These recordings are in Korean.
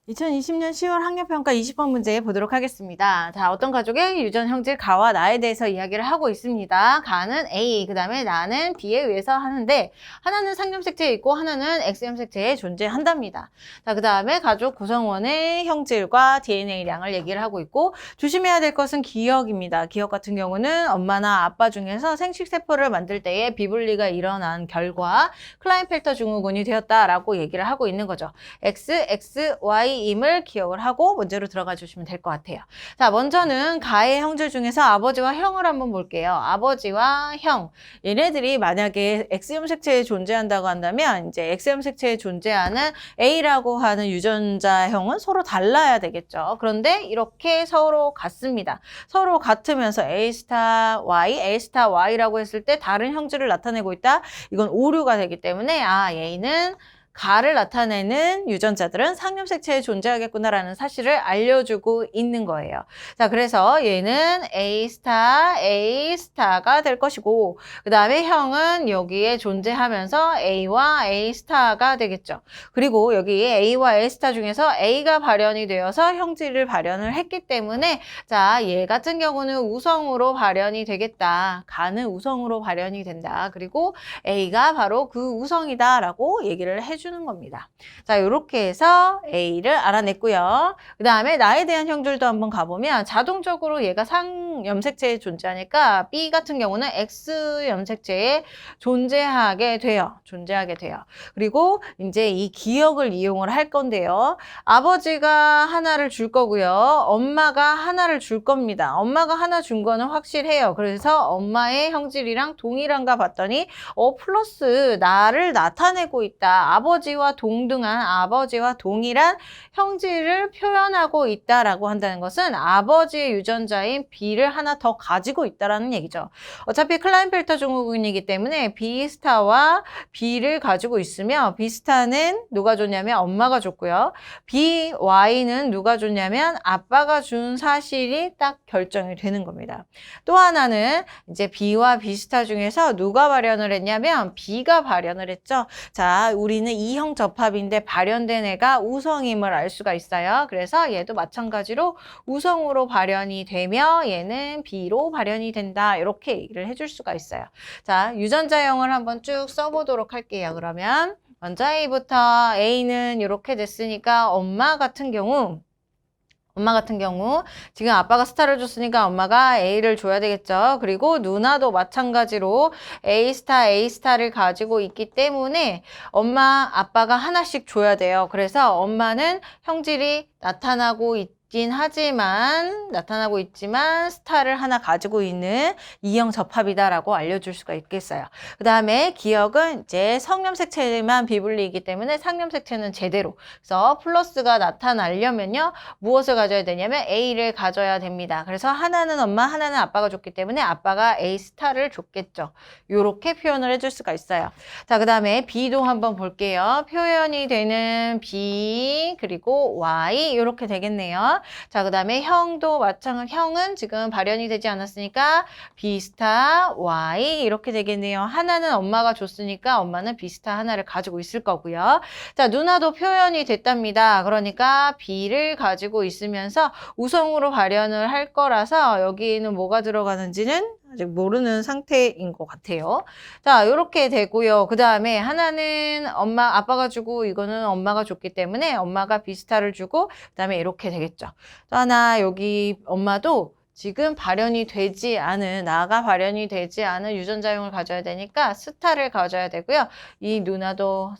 2020년 10월 학력평가 20번 문제 보도록 하겠습니다. 자, 어떤 가족의 유전 형질 가와 나에 대해서 이야기를 하고 있습니다. 가는 A, 그 다음에 나는 B에 의해서 하는데 하나는 상염색체에 있고 하나는 X염색체에 존재한답니다. 자, 그 다음에 가족 구성원의 형질과 DNA량을 얘기를 하고 있고 조심해야 될 것은 기억입니다. 기억 같은 경우는 엄마나 아빠 중에서 생식세포를 만들 때에 비분리가 일어난 결과 클라인펠터 증후군이 되었다라고 얘기를 하고 있는 거죠. X, Y 임을 기억을 하고 문제로 들어가 주시면 될 것 같아요. 자, 먼저는 가의 형질 중에서 아버지와 형을 한번 볼게요. 아버지와 형. 얘네들이 만약에 X염색체에 존재한다고 한다면 이제 X염색체에 존재하는 A라고 하는 유전자형은 서로 달라야 되겠죠. 그런데 이렇게 서로 같습니다. 서로 같으면서 A 스타 Y, A 스타 Y라고 했을 때 다른 형질을 나타내고 있다. 이건 오류가 되기 때문에 얘는 가를 나타내는 유전자들은 상염색체에 존재하겠구나라는 사실을 알려주고 있는 거예요. 자, 그래서 얘는 A 스타가 될 것이고 그 다음에 형은 여기에 존재하면서 A와 A 스타가 되겠죠. 그리고 여기 A와 A 스타 중에서 A가 발현이 되어서 형질을 발현을 했기 때문에 자, 얘 같은 경우는 우성으로 발현이 되겠다. 가는 우성으로 발현이 된다. 그리고 A가 바로 그 우성이다라고 얘기를 해주는 겁니다. 자, 이렇게 해서 A를 알아냈고요. 그 다음에 나에 대한 형질도 한번 가보면 자동적으로 얘가 상염색체에 존재하니까 B 같은 경우는 X염색체에 존재하게 돼요. 그리고 이제 이 기억을 이용을 할 건데요. 아버지가 하나를 줄 거고요. 엄마가 하나를 줄 겁니다. 엄마가 하나 준 거는 확실해요. 그래서 엄마의 형질이랑 동일한가 봤더니 플러스 나를 나타내고 있다. 아버지와 동일한 형질을 표현하고 있다라고 한다는 것은 아버지의 유전자인 B를 하나 더 가지고 있다라는 얘기죠. 어차피 클라인펠터 증후군이기 때문에 B 스타와 B를 가지고 있으며 B 스타는 누가 줬냐면 엄마가 줬고요. B, Y는 누가 줬냐면 아빠가 준 사실이 딱 결정이 되는 겁니다. 또 하나는 이제 B와 B 스타 중에서 누가 발현을 했냐면 B가 발현을 했죠. 자, 우리는 이형 접합인데 발현된 애가 우성임을 알 수가 있어요. 그래서 얘도 마찬가지로 우성으로 발현이 되며 얘는 B로 발현이 된다. 이렇게 얘기를 해줄 수가 있어요. 자, 유전자형을 한번 쭉 써보도록 할게요. 그러면 먼저 A부터 A는 이렇게 됐으니까 엄마 같은 경우 지금 아빠가 스타를 줬으니까 엄마가 A를 줘야 되겠죠. 그리고 누나도 마찬가지로 A 스타를 가지고 있기 때문에 엄마, 아빠가 하나씩 줘야 돼요. 그래서 엄마는 형질이 나타나고 있지만 스타를 하나 가지고 있는 이형 접합이다라고 알려줄 수가 있겠어요. 그 다음에 기억은 이제 성염색체만 비분리이기 때문에 상염색체는 제대로. 그래서 플러스가 나타나려면요. 무엇을 가져야 되냐면 A를 가져야 됩니다. 그래서 하나는 엄마, 하나는 아빠가 줬기 때문에 아빠가 A 스타를 줬겠죠. 이렇게 표현을 해줄 수가 있어요. 자, 그 다음에 B도 한번 볼게요. 표현이 되는 B 그리고 Y 이렇게 되겠네요. 자, 그 다음에 형도 형은 지금 발현이 되지 않았으니까 B 스타 Y 이렇게 되겠네요. 하나는 엄마가 줬으니까 엄마는 B 스타 하나를 가지고 있을 거고요. 자, 누나도 표현이 됐답니다. 그러니까 B를 가지고 있으면서 우성으로 발현을 할 거라서 여기에는 뭐가 들어가는지는 아직 모르는 상태인 것 같아요. 자, 이렇게 되고요. 그 다음에 하나는 아빠가 주고 이거는 엄마가 줬기 때문에 엄마가 비스타를 주고 그 다음에 이렇게 되겠죠. 또 하나 여기 엄마도 지금 나가 발현이 되지 않은 유전자형을 가져야 되니까 스타를 가져야 되고요. 이 누나도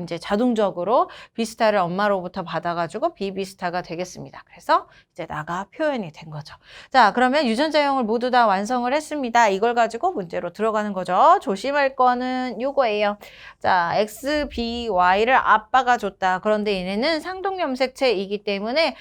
이제 자동적으로 비스타를 엄마로부터 받아가지고 비비스타가 되겠습니다. 그래서 이제 나가 표현이 된 거죠. 자, 그러면 유전자형을 모두 다 완성을 했습니다. 이걸 가지고 문제로 들어가는 거죠. 조심할 거는 요거예요. 자, X, B, Y를 아빠가 줬다. 그런데 얘네는 상동염색체이기 때문에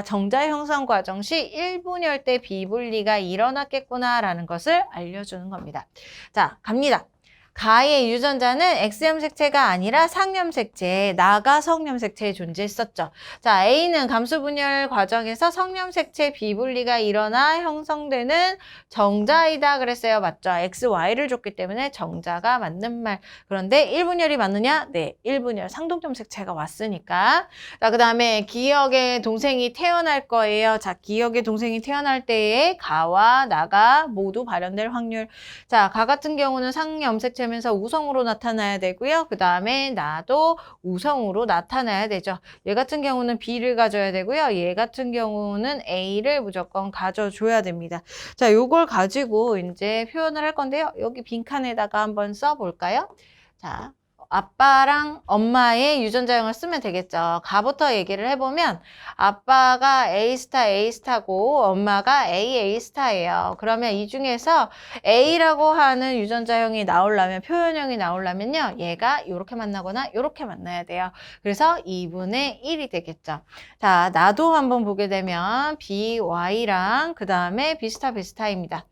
정자 형성 과정 시 1분열 때 비분리가 일어났겠구나라는 것을 알려주는 겁니다. 자, 갑니다. 가의 유전자는 X염색체가 아니라 상염색체, 나가 성염색체에 존재했었죠. 자, A는 감수 분열 과정에서 성염색체 비분리가 일어나 형성되는 정자이다 그랬어요. 맞죠? X, Y를 줬기 때문에 정자가 맞는 말. 그런데 1분열이 맞느냐? 네, 1분열 상동염색체가 왔으니까. 자, 그 다음에 기억의 동생이 태어날 거예요. 자, 기억의 동생이 태어날 때에 가와 나가 모두 발현될 확률. 자, 가 같은 경우는 상염색체면서 우성으로 나타나야 되고요. 그 다음에 나도 우성으로 나타나야 되죠. 얘 같은 경우는 B를 가져야 되고요. 얘 같은 경우는 A를 무조건 가져줘야 됩니다. 자, 요걸 가지고 이제 표현을 할 건데요. 여기 빈칸에다가 한번 써볼까요? 자, 아빠랑 엄마의 유전자형을 쓰면 되겠죠. 가부터 얘기를 해보면 아빠가 A스타고 엄마가 A스타예요. 그러면 이 중에서 A라고 하는 유전자형이 나오려면, 표현형이 나오려면요. 얘가 이렇게 만나거나 이렇게 만나야 돼요. 그래서 2분의 1이 되겠죠. 자, 나도 한번 보게 되면 BY랑 그 다음에 비슷하입니다.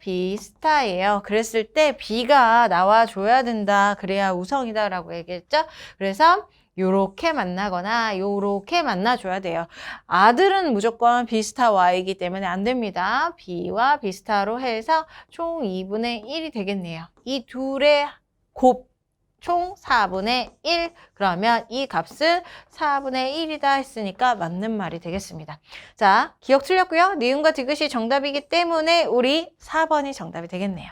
비슷하예요. 그랬을 때 B가 나와줘야 된다. 그래야 우성이다 라고 얘기했죠. 그래서 요렇게 만나거나 요렇게 만나줘야 돼요. 아들은 무조건 비스타 Y이기 때문에 안 됩니다. B와 비스타로 해서 총 2분의 1이 되겠네요. 이 둘의 곱 총 4분의 1. 그러면 이 값은 4분의 1이다 했으니까 맞는 말이 되겠습니다. 자, 기억 틀렸고요. 니은과 디귿이 정답이기 때문에 우리 4번이 정답이 되겠네요.